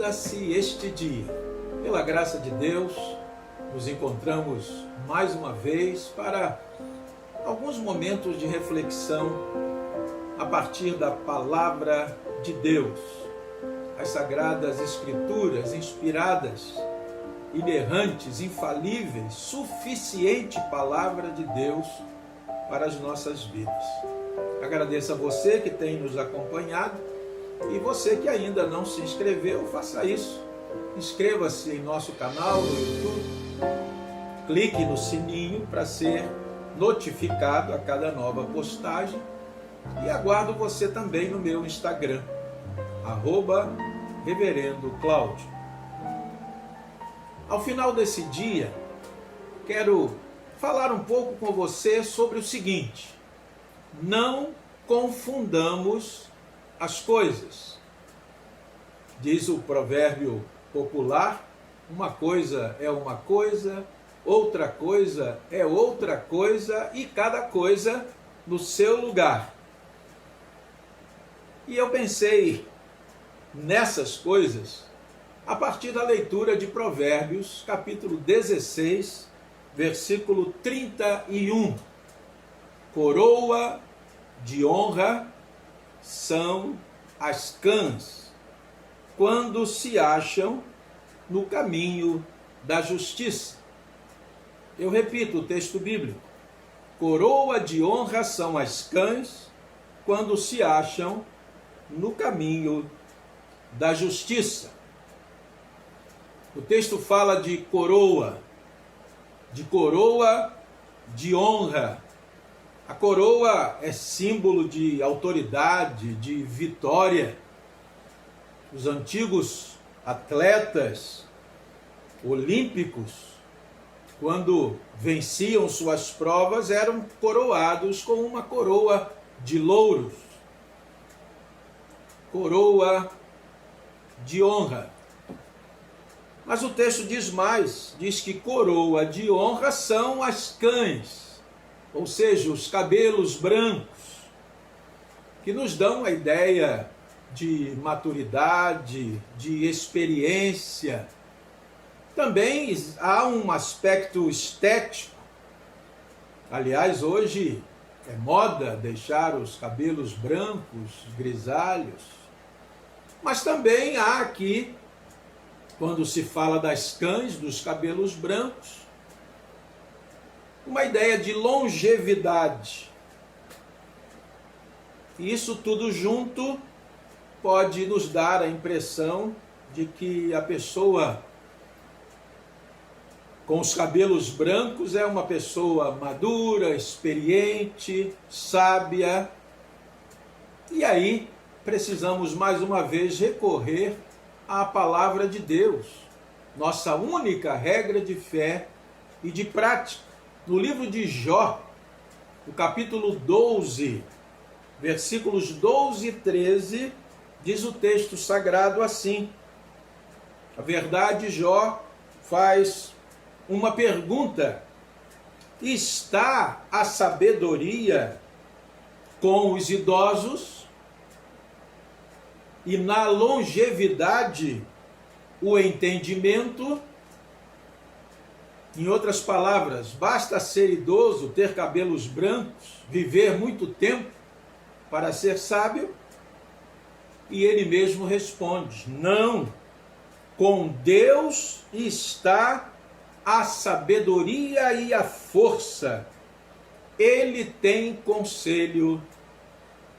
Ilumina-se este dia. Pela graça de Deus, nos encontramos mais uma vez para alguns momentos de reflexão a partir da Palavra de Deus. As Sagradas Escrituras, inspiradas, inerrantes, infalíveis, suficiente Palavra de Deus para as nossas vidas. Agradeço a você que tem nos acompanhado e você que ainda não se inscreveu, faça isso. Inscreva-se em nosso canal no YouTube, clique no sininho para ser notificado a cada nova postagem e aguardo você também no meu Instagram, @Reverendo Cláudio. Ao final desse dia, quero falar um pouco com você sobre o seguinte: não confundamos as coisas. Diz o provérbio popular, uma coisa é uma coisa, outra coisa é outra coisa e cada coisa no seu lugar. E eu pensei nessas coisas a partir da leitura de Provérbios, capítulo 16, versículo 31. Coroa de honra são as cãs, quando se acham no caminho da justiça. Eu repito o texto bíblico. Coroa de honra são as cães, quando se acham no caminho da justiça. O texto fala de coroa de honra. A coroa é símbolo de autoridade, de vitória. Os antigos atletas olímpicos, quando venciam suas provas, eram coroados com uma coroa de louros. Coroa de honra. Mas o texto diz mais, diz que coroa de honra são as cães, ou seja, os cabelos brancos, que nos dão a ideia de maturidade, de experiência. Também há um aspecto estético. Aliás, hoje é moda deixar os cabelos brancos, grisalhos. Mas também há aqui, quando se fala das cães, dos cabelos brancos, uma ideia de longevidade. E isso tudo junto pode nos dar a impressão de que a pessoa com os cabelos brancos é uma pessoa madura, experiente, sábia. E aí precisamos mais uma vez recorrer à palavra de Deus, nossa única regra de fé e de prática. No livro de Jó, no capítulo 12, versículos 12 e 13, diz o texto sagrado assim. A verdade, Jó faz uma pergunta: está a sabedoria com os idosos e na longevidade o entendimento? Em outras palavras, basta ser idoso, ter cabelos brancos, viver muito tempo para ser sábio? E ele mesmo responde: não, com Deus está a sabedoria e a força. Ele tem conselho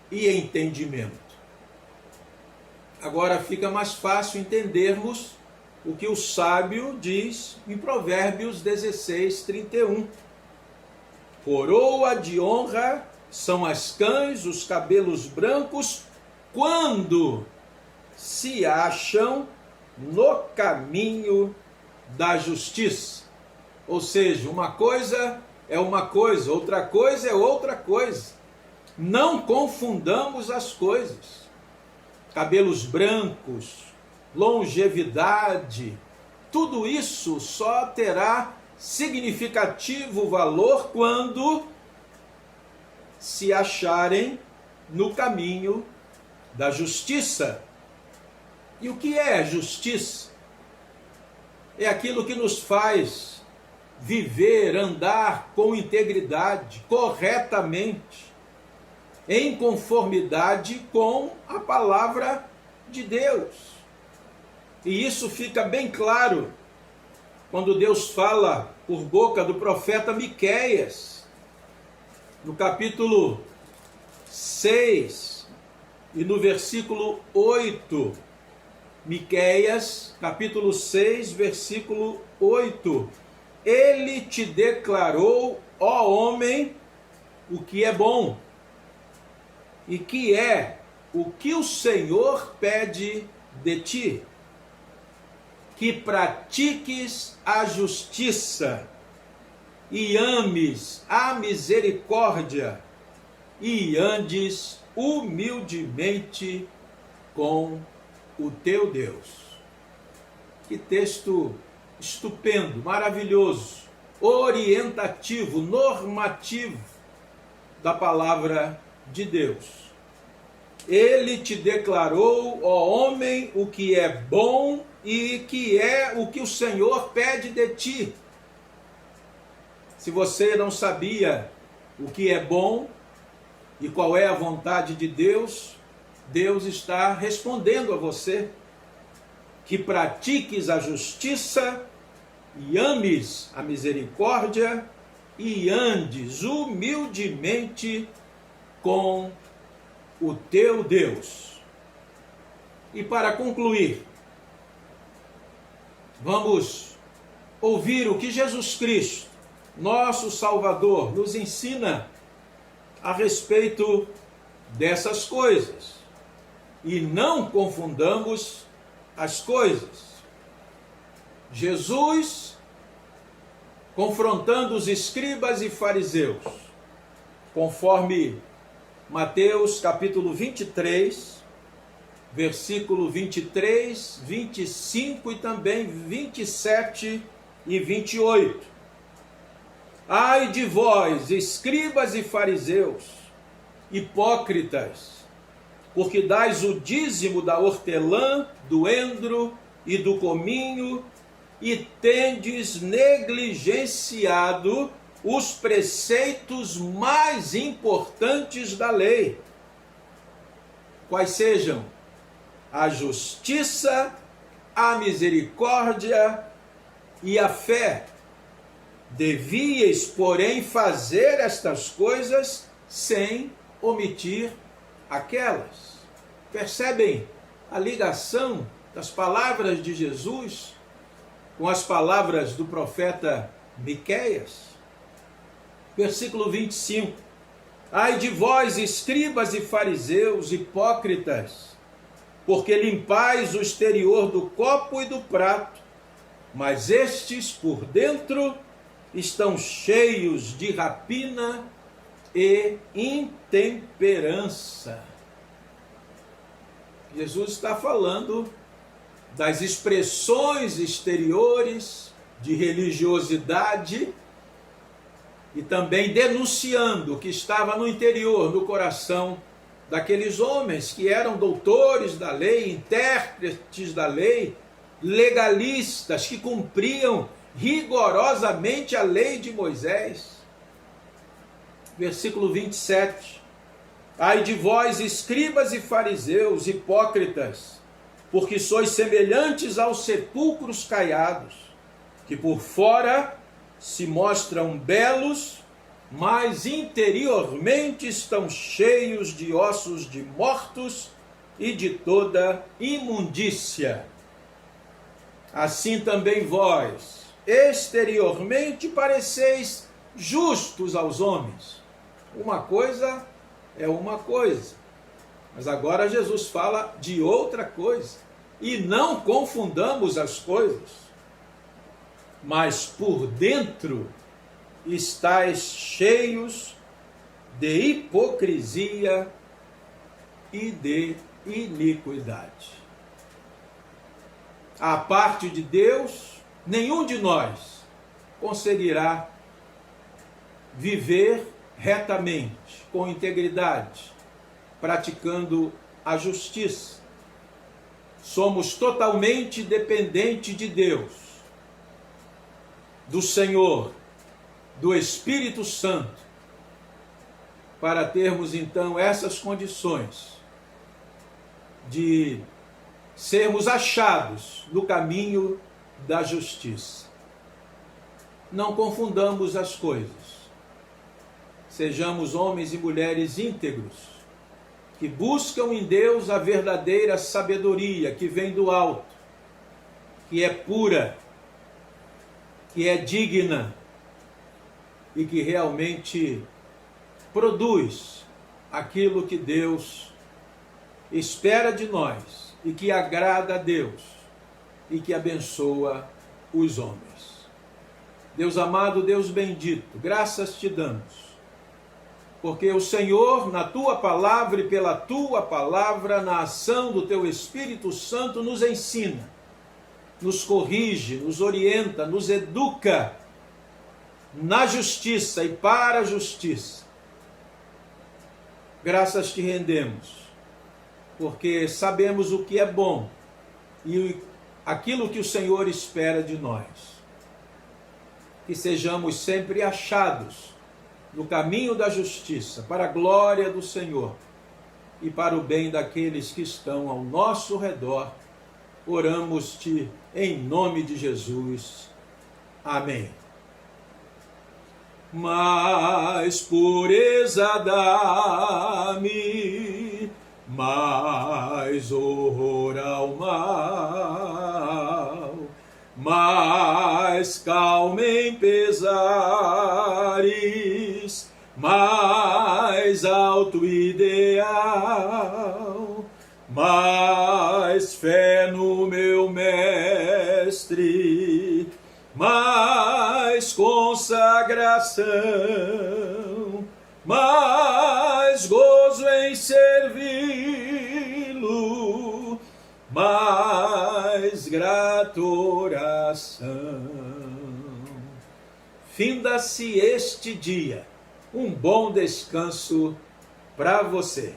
e entendimento. Agora fica mais fácil entendermos o que o sábio diz em Provérbios 16, 31. Coroa de honra são as cães, os cabelos brancos, quando se acham no caminho da justiça. Ou seja, uma coisa é uma coisa, outra coisa é outra coisa. Não confundamos as coisas. Cabelos brancos, longevidade, tudo isso só terá significativo valor quando se acharem no caminho da justiça. E o que é justiça? É aquilo que nos faz viver, andar com integridade, corretamente, em conformidade com a palavra de Deus. E isso fica bem claro quando Deus fala por boca do profeta Miqueias, no capítulo 6 e no versículo 8. Miqueias, capítulo 6, versículo 8. Ele te declarou, ó homem, o que é bom, e que é o que o Senhor pede de ti, que pratiques a justiça e ames a misericórdia e andes humildemente com o teu Deus. Que texto estupendo, maravilhoso, orientativo, normativo da palavra de Deus. Ele te declarou, ó homem, o que é bom e que é o que o Senhor pede de ti. Se você não sabia o que é bom e qual é a vontade de Deus, Deus está respondendo a você que pratiques a justiça e ames a misericórdia e andes humildemente com o teu Deus. E para concluir, vamos ouvir o que Jesus Cristo, nosso Salvador, nos ensina a respeito dessas coisas. E não confundamos as coisas. Jesus, confrontando os escribas e fariseus, conforme Mateus capítulo 23, versículo 23, 25 e também 27 e 28. Ai de vós, escribas e fariseus, hipócritas, porque dais o dízimo da hortelã, do endro e do cominho, e tendes negligenciado os preceitos mais importantes da lei, quais sejam a justiça, a misericórdia e a fé. Devíeis, porém, fazer estas coisas sem omitir aquelas. Percebem a ligação das palavras de Jesus com as palavras do profeta Miqueias? Versículo 25. Ai de vós, escribas e fariseus, hipócritas, porque limpais o exterior do copo e do prato, mas estes por dentro estão cheios de rapina e intemperança. Jesus está falando das expressões exteriores de religiosidade e também denunciando o que estava no interior, no coração daqueles homens que eram doutores da lei, intérpretes da lei, legalistas que cumpriam rigorosamente a lei de Moisés. Versículo 27. Ai de vós, escribas e fariseus, hipócritas, porque sois semelhantes aos sepulcros caiados, que por fora se mostram belos, mas interiormente estão cheios de ossos de mortos e de toda imundícia. Assim também vós, exteriormente pareceis justos aos homens. Uma coisa é uma coisa, mas agora Jesus fala de outra coisa. E não confundamos as coisas, mas por dentro estáis cheios de hipocrisia e de iniquidade. A parte de Deus, nenhum de nós conseguirá viver retamente, com integridade, praticando a justiça. somos totalmente dependentes de Deus, do Senhor, do Espírito Santo, para termos então essas condições de sermos achados no caminho da justiça. Não confundamos as coisas. Sejamos homens e mulheres íntegros, que buscam em Deus a verdadeira sabedoria que vem do alto, que é pura, que é digna e que realmente produz aquilo que Deus espera de nós e que agrada a Deus e que abençoa os homens. Deus amado, Deus bendito, graças te damos, porque o Senhor, na tua palavra e pela tua palavra, na ação do teu Espírito Santo, nos ensina, nos corrige, nos orienta, nos educa na justiça e para a justiça. Graças te rendemos, porque sabemos o que é bom e aquilo que o Senhor espera de nós. Que sejamos sempre achados no caminho da justiça, para a glória do Senhor e para o bem daqueles que estão ao nosso redor. Oramos-te em nome de Jesus. Amém. Mais pureza dá-me, mais horror ao mal, mais calma em pesares, mais alto ideal, mais fé no meu mestre, mais consagração, mais gozo em servi-lo, mais grata oração. Finda-se este dia. Um bom descanso para você.